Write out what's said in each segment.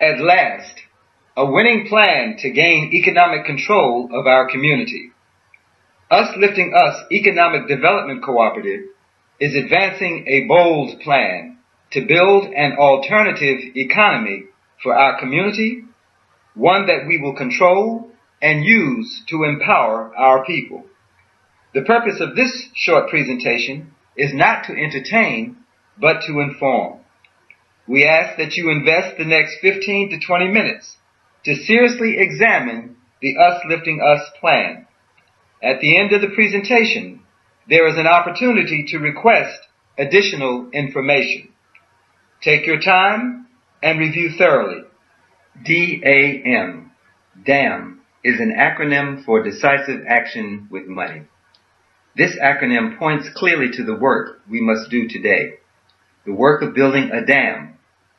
At last, a winning plan to gain economic control of our community. Us Lifting Us Economic Development Cooperative is advancing a bold plan to build an alternative economy for our community, one that we will control and use to empower our people. The purpose of this short presentation is not to entertain, but to inform. We ask that you invest the next 15 to 20 minutes to seriously examine the Us Lifting Us plan. At the end of the presentation, there is an opportunity to request additional information. Take your time and review thoroughly. DAM, DAM, is an acronym for Decisive Action with Money. This acronym points clearly to the work we must do today, the work of building a dam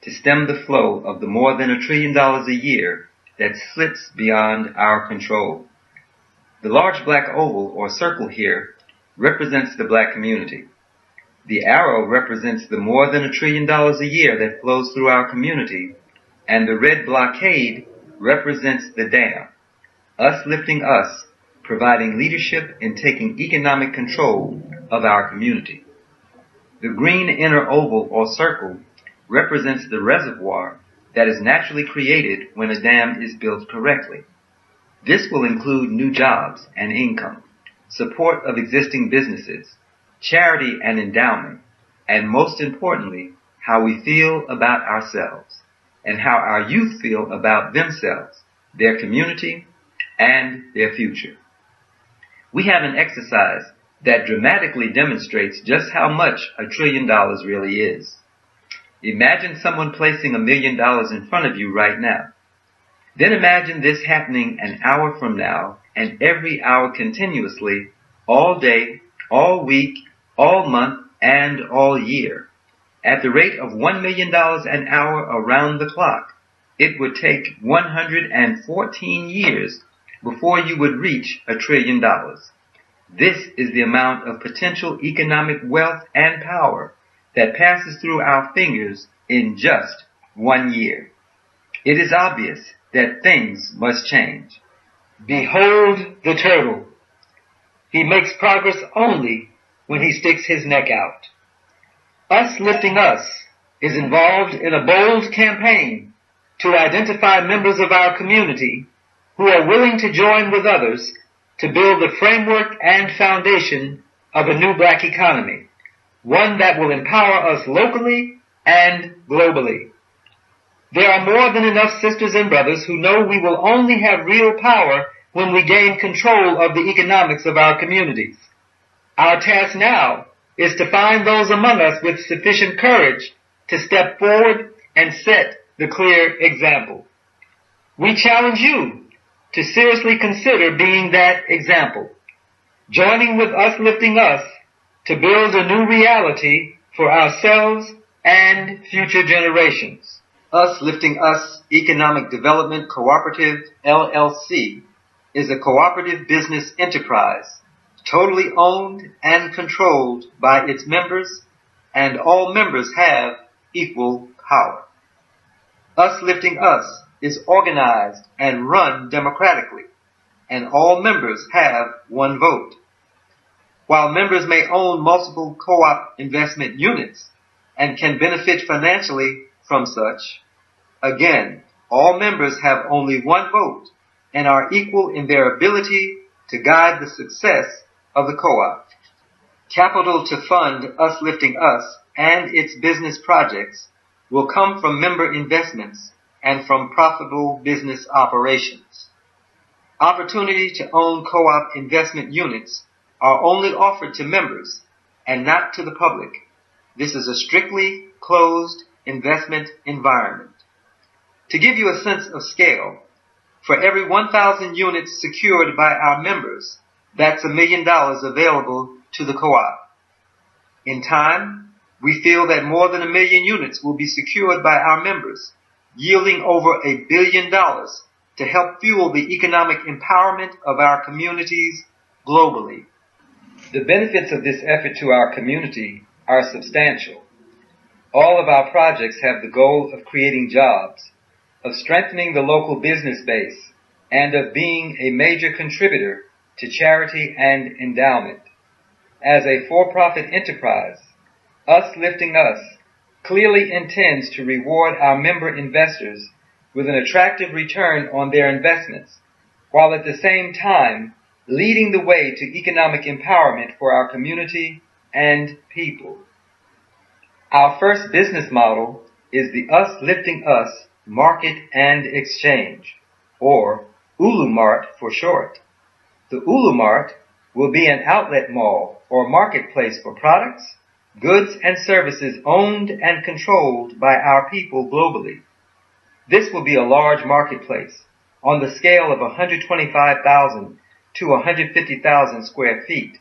to stem the flow of the more than $1 trillion a year that slips beyond our control. The large black oval or circle here represents the black community. The arrow represents the more than $1 trillion a year that flows through our community, and the red blockade represents the dam, Us Lifting Us, providing leadership in taking economic control of our community. The green inner oval or circle represents the reservoir that is naturally created when a dam is built correctly. This will include new jobs and income, support of existing businesses, charity and endowment, and most importantly, how we feel about ourselves and how our youth feel about themselves, their community, and their future. We have an exercise that dramatically demonstrates just how much $1 trillion really is. Imagine someone placing $1 million in front of you right now. Then imagine this happening an hour from now and every hour continuously, all day, all week, all month, and all year. At the rate of $1 million an hour around the clock, it would take 114 years before you would reach $1 trillion. This is the amount of potential economic wealth and power that passes through our fingers in just 1 year. It is obvious that things must change. Behold the turtle. He makes progress only when he sticks his neck out. Us Lifting Us is involved in a bold campaign to identify members of our community who are willing to join with others to build the framework and foundation of a new black economy, one that will empower us locally and globally. There are more than enough sisters and brothers who know we will only have real power when we gain control of the economics of our communities. Our task now is to find those among us with sufficient courage to step forward and set the clear example. We challenge you to seriously consider being that example, joining with Us Lifting Us to build a new reality for ourselves and future generations. Us Lifting Us Economic Development Cooperative, LLC, is a cooperative business enterprise totally owned and controlled by its members, and all members have equal power. Us Lifting Us is organized and run democratically, and all members have one vote. While members may own multiple co-op investment units and can benefit financially from such, again, all members have only one vote and are equal in their ability to guide the success of the co-op. Capital to fund Us Lifting Us and its business projects will come from member investments and from profitable business operations. Opportunity to own co-op investment units are only offered to members and not to the public. This is a strictly closed investment environment. To give you a sense of scale, for every 1,000 units secured by our members, that's $1 million available to the co-op. In time, we feel that more than 1 million units will be secured by our members, yielding over $1 billion to help fuel the economic empowerment of our communities globally. The benefits of this effort to our community are substantial. All of our projects have the goal of creating jobs, of strengthening the local business base, and of being a major contributor to charity and endowment. As a for-profit enterprise, Us Lifting Us clearly intends to reward our member investors with an attractive return on their investments, while at the same time leading the way to economic empowerment for our community and people. Our first business model is the Us Lifting Us Market and Exchange, or ULU Mart for short. The ULU Mart will be an outlet mall or marketplace for products, goods, and services owned and controlled by our people globally. This will be a large marketplace on the scale of 125,000 to 150,000 square feet,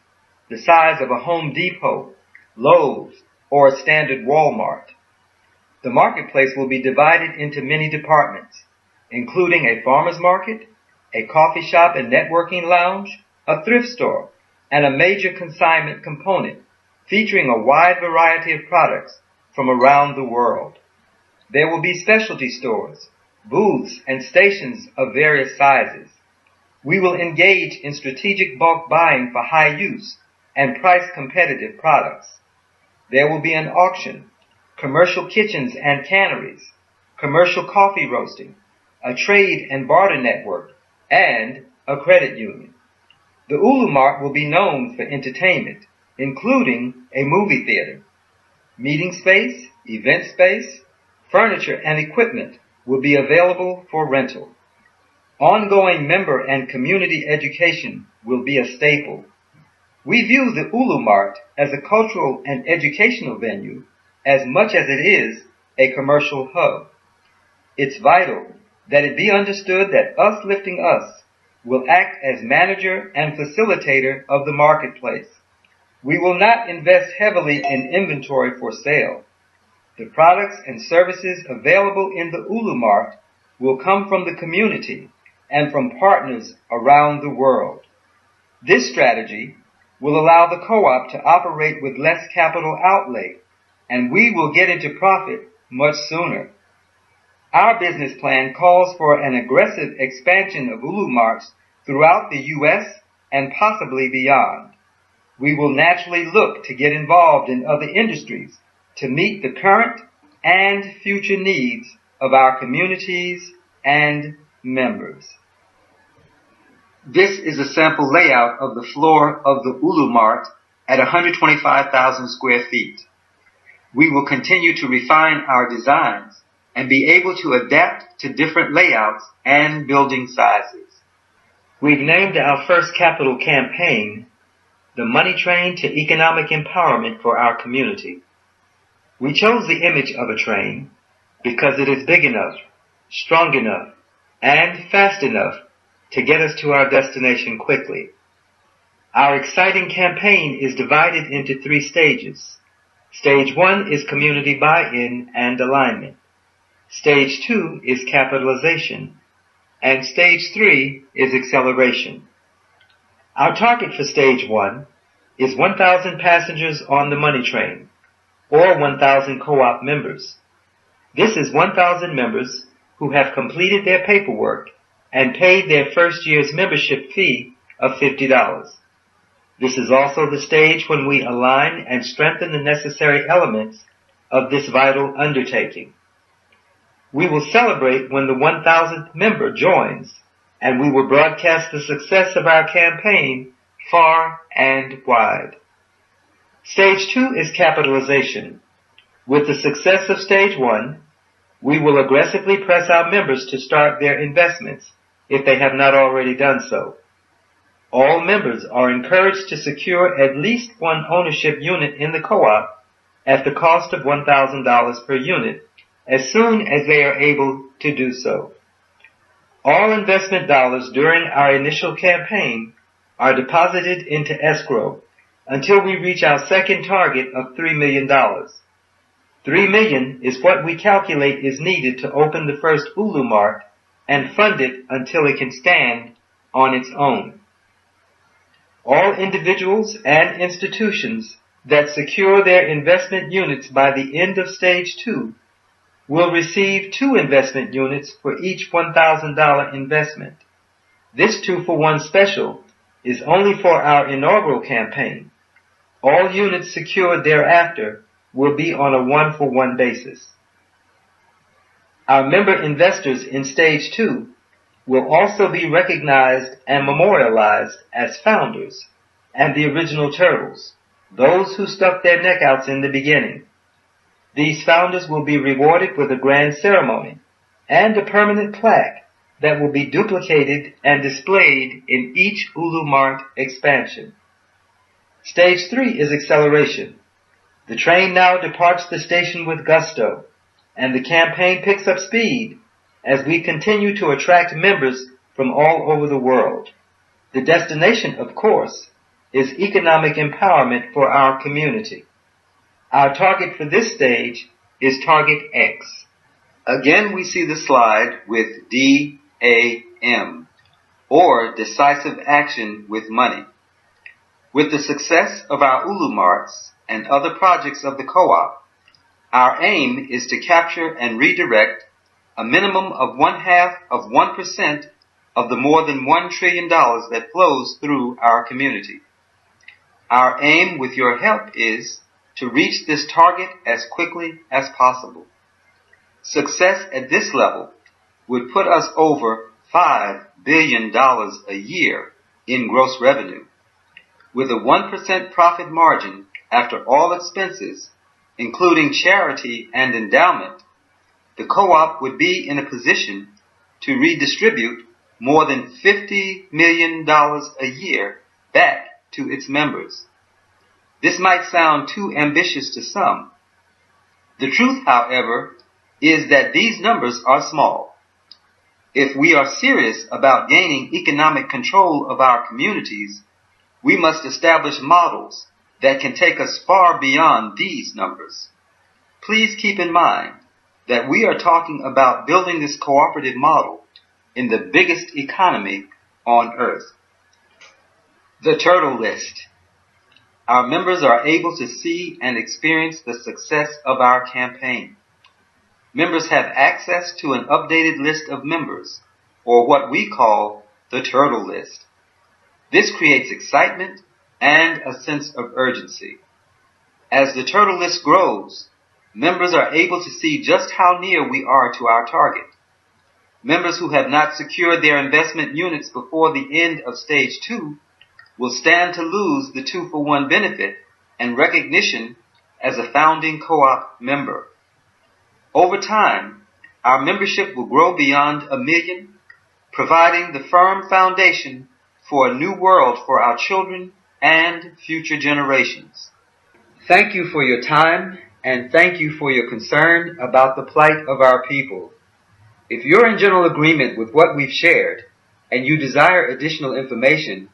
the size of a Home Depot, Lowe's, or a standard Walmart. The marketplace will be divided into many departments, including a farmer's market, a coffee shop and networking lounge, a thrift store, and a major consignment component featuring a wide variety of products from around the world. There will be specialty stores, booths, and stations of various sizes. We will engage in strategic bulk buying for high use and price competitive products. There will be an auction, commercial kitchens and canneries, commercial coffee roasting, a trade and barter network, and a credit union. The ULU Mart will be known for entertainment, including a movie theater. Meeting space, event space, furniture, and equipment will be available for rental. Ongoing member and community education will be a staple. We view the ULU Mart as a cultural and educational venue as much as it is a commercial hub. It's vital that it be understood that Us Lifting Us will act as manager and facilitator of the marketplace. We will not invest heavily in inventory for sale. The products and services available in the ULU Mart will come from the community and from partners around the world. This strategy will allow the co-op to operate with less capital outlay, and we will get into profit much sooner. Our business plan calls for an aggressive expansion of ULU Marts throughout the U.S. and possibly beyond. We will naturally look to get involved in other industries to meet the current and future needs of our communities and members. This is a sample layout of the floor of the ULU Mart at 125,000 square feet. We will continue to refine our designs and be able to adapt to different layouts and building sizes. We've named our first capital campaign the Money Train to Economic Empowerment for our community. We chose the image of a train because it is big enough, strong enough, and fast enough to get us to our destination quickly. Our exciting campaign is divided into 3 stages. Stage 1 is community buy-in and alignment. Stage 2 is capitalization. And Stage 3 is acceleration. Our target for Stage 1 is 1,000 passengers on the Money Train, or 1,000 co-op members. This is 1,000 members who have completed their paperwork and paid their first year's membership fee of $50. This is also the stage when we align and strengthen the necessary elements of this vital undertaking. We will celebrate when the 1,000th member joins, and we will broadcast the success of our campaign far and wide. Stage 2 is capitalization. With the success of Stage 1, we will aggressively press our members to start their investments if they have not already done so. All members are encouraged to secure at least one ownership unit in the co-op at the cost of $1,000 per unit as soon as they are able to do so. All investment dollars during our initial campaign are deposited into escrow until we reach our second target of $3 million. $3 million is what we calculate is needed to open the first ULU Mart and fund it until it can stand on its own. All individuals and institutions that secure their investment units by the end of Stage 2 will receive 2 investment units for each $1,000 investment. This 2-for-1 special is only for our inaugural campaign. All units secured thereafter will be on a 1-for-1 basis. Our member investors in Stage 2 will also be recognized and memorialized as founders and the original turtles, those who stuck their neck outs in the beginning. These founders will be rewarded with a grand ceremony and a permanent plaque that will be duplicated and displayed in each Ulu Mart expansion. Stage 3 is acceleration. The train now departs the station with gusto, and the campaign picks up speed as we continue to attract members from all over the world. The destination, of course, is economic empowerment for our community. Our target for this stage is Target X. Again, we see the slide with DAM, or Decisive Action with Money. With the success of our Ulu Marts and other projects of the co-op, our aim is to capture and redirect a minimum of 0.5% of the more than $1 trillion that flows through our community. Our aim with your help is to reach this target as quickly as possible. Success at this level would put us over $5 billion a year in gross revenue. With a 1% profit margin after all expenses, including charity and endowment, the co-op would be in a position to redistribute more than $50 million a year back to its members. This might sound too ambitious to some. The truth, however, is that these numbers are small. If we are serious about gaining economic control of our communities, we must establish models that can take us far beyond these numbers. Please keep in mind that we are talking about building this cooperative model in the biggest economy on earth. The Turtle List. Our members are able to see and experience the success of our campaign. Members have access to an updated list of members, or what we call the Turtle List. This creates excitement and a sense of urgency. As the Turtle List grows, members are able to see just how near we are to our target. Members who have not secured their investment units before the end of Stage 2 will stand to lose the 2-for-1 benefit and recognition as a founding co-op member. Over time, our membership will grow beyond 1 million, providing the firm foundation for a new world for our children and future generations. Thank you for your time, and thank you for your concern about the plight of our people. If you're in general agreement with what we've shared, and you desire additional information,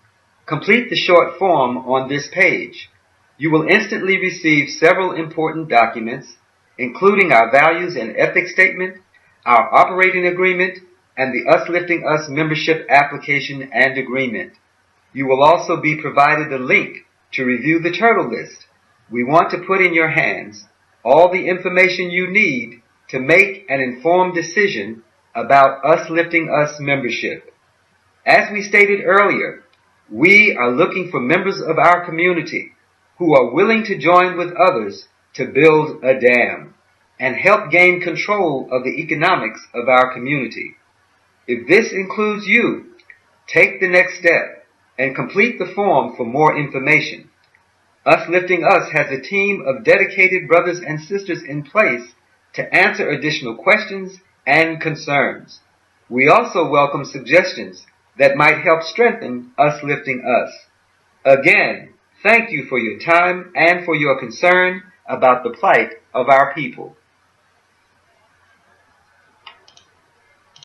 complete the short form on this page. You will instantly receive several important documents, including our values and ethics statement, our operating agreement, and the Us Lifting Us membership application and agreement. You will also be provided a link to review the Turtle List. We want to put in your hands all the information you need to make an informed decision about Us Lifting Us membership. As we stated earlier, we are looking for members of our community who are willing to join with others to build a dam and help gain control of the economics of our community. If this includes you, take the next step and complete the form for more information. Us Lifting Us has a team of dedicated brothers and sisters in place to answer additional questions and concerns. We also welcome suggestions that might help strengthen Us Lifting Us. Again, thank you for your time and for your concern about the plight of our people.